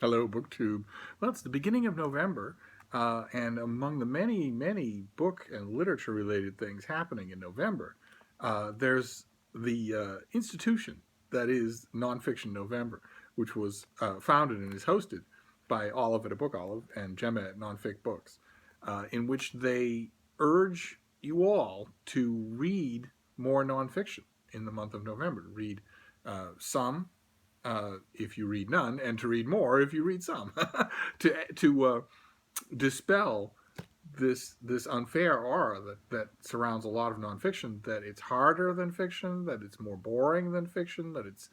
Hello, BookTube. Well, it's the beginning of November, and among the many, many book and literature related things happening in November, there's the institution that is Nonfiction November, which was founded and is hosted by Olive at A Book Olive and Gemma at Nonfic Books, in which they urge you all to read more nonfiction in the month of November. Read some if you read none, and to read more if you read some, to dispel this unfair aura that surrounds a lot of nonfiction. That it's harder than fiction, that it's more boring than fiction, that it's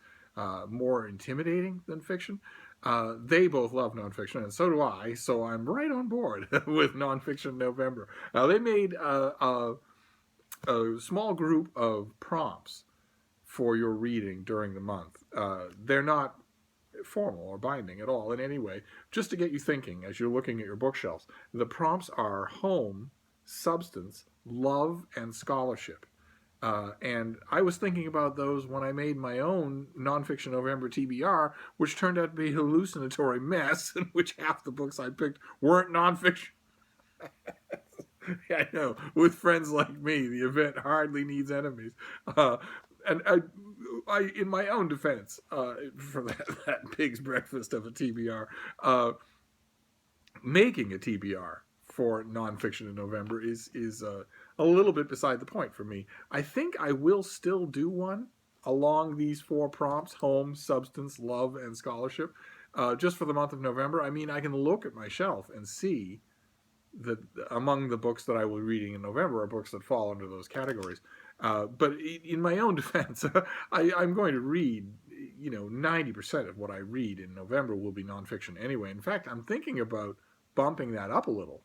more intimidating than fiction. They both love nonfiction, and so do I. So I'm right on board with Nonfiction November. Now they made a small group of prompts for your reading during the month. They're not formal or binding at all in any way, just to get you thinking as you're looking at your bookshelves. The prompts are home, substance, love, and scholarship. And I was thinking about those when I made my own Nonfiction November TBR, which turned out to be a hallucinatory mess in which half the books I picked weren't nonfiction. I know. With friends like me, the event hardly needs enemies. And in my own defense, for that pig's breakfast of a TBR, making a TBR for nonfiction in November is a little bit beside the point for me. I think I will still do one along these four prompts: home, substance, love, and scholarship, just for the month of November. I mean, I can look at my shelf and see that among the books that I will be reading in November are books that fall under those categories. But in my own defense, I'm going to read, 90% of what I read in November will be nonfiction anyway. In fact, I'm thinking about bumping that up a little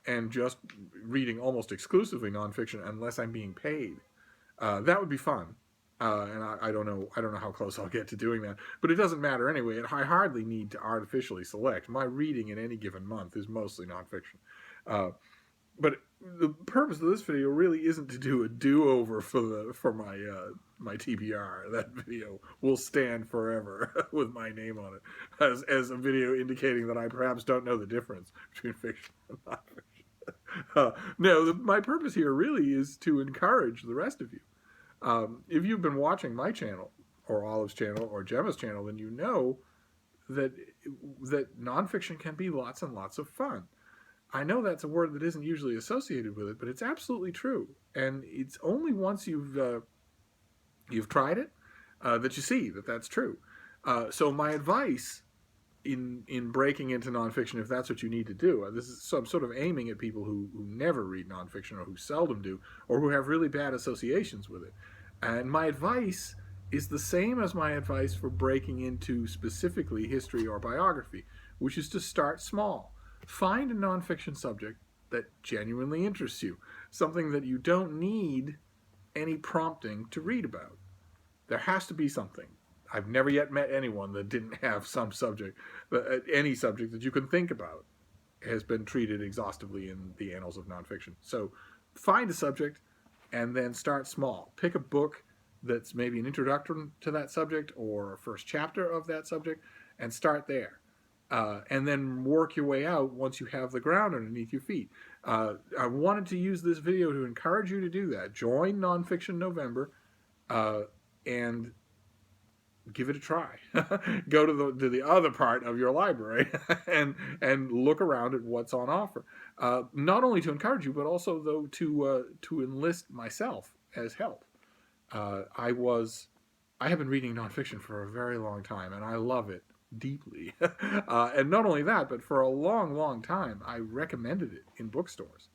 and just reading almost exclusively nonfiction unless I'm being paid. That would be fun. And I don't know. I don't know how close I'll get to doing that, but it doesn't matter anyway. I hardly need to artificially select. My reading in any given month is mostly nonfiction. But the purpose of this video really isn't to do a do-over for my TBR. That video will stand forever with my name on it as a video indicating that I perhaps don't know the difference between fiction and nonfiction. No, my purpose here really is to encourage the rest of you. If you've been watching my channel, or Olive's channel, or Gemma's channel, then you know that nonfiction can be lots and lots of fun. I know that's a word that isn't usually associated with it, but it's absolutely true. And it's only once you've tried it that you see that that's true. So my advice in breaking into nonfiction, if that's what you need to do, so I'm sort of aiming at people who never read nonfiction, or who seldom do, or who have really bad associations with it. And my advice is the same as my advice for breaking into specifically history or biography, which is to start small. Find a nonfiction subject that genuinely interests you, something that you don't need any prompting to read about. There has to be something. I've never yet met anyone that didn't have some subject, any subject that you can think about has been treated exhaustively in the annals of nonfiction. So find a subject and then start small. Pick a book that's maybe an introduction to that subject or a first chapter of that subject, and start there. And then work your way out once you have the ground underneath your feet. I wanted to use this video to encourage you to do that. Join Nonfiction November and give it a try. Go to the other part of your library and look around at what's on offer. Not only to encourage you, but also though to enlist myself as help. I have been reading nonfiction for a very long time, and I love it deeply. And not only that, but for a long, long time, I recommended it in bookstores,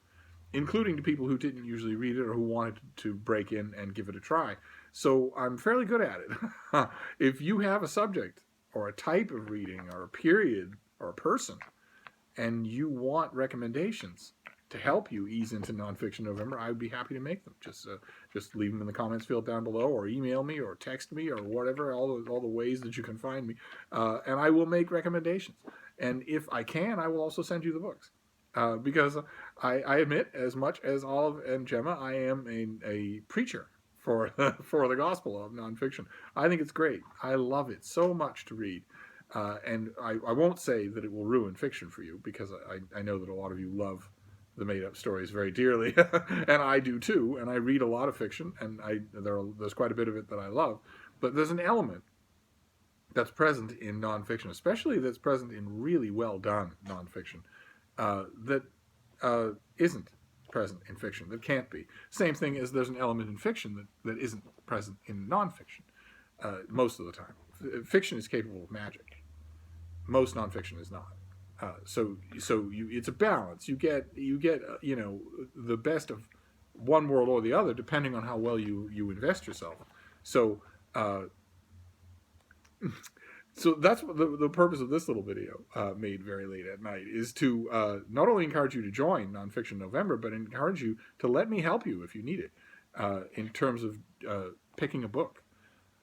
including to people who didn't usually read it or who wanted to break in and give it a try. So I'm fairly good at it. If you have a subject or a type of reading or a period or a person, and you want recommendations to help you ease into Nonfiction November, I would be happy to make them. Just leave them in the comments field down below, or email me, or text me, or whatever, all the ways that you can find me, and I will make recommendations. And if I can, I will also send you the books. Because I admit, as much as Olive and Gemma, I am a preacher for the gospel of nonfiction. I think it's great. I love it so much to read. And I won't say that it will ruin fiction for you, because I know that a lot of you love the made-up stories very dearly, and I do too. And I read a lot of fiction, and there's quite a bit of it that I love. But there's an element that's present in nonfiction, especially that's present in really well done nonfiction, that isn't present in fiction, that can't be. Same thing as there's an element in fiction that isn't present in nonfiction most of the time. Fiction is capable of magic. Most nonfiction is not. It's a balance. You get the best of one world or the other, depending on how well you invest yourself. So uh, so that's what the purpose of this little video, made very late at night, is to not only encourage you to join Nonfiction November, but encourage you to let me help you if you need it, in terms of picking a book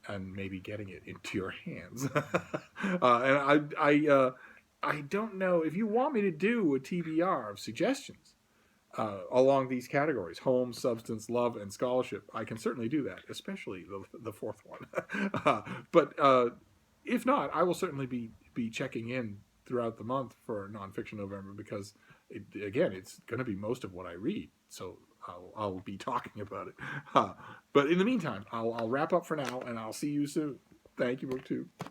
and maybe getting it into your hands. I don't know if you want me to do a TBR of suggestions along these categories: home, substance, love, and scholarship. I can certainly do that, especially the fourth one. But if not, I will certainly be checking in throughout the month for Nonfiction November, because again, it's going to be most of what I read. So I'll be talking about it. But in the meantime, I'll wrap up for now, and I'll see you soon. Thank you, BookTube.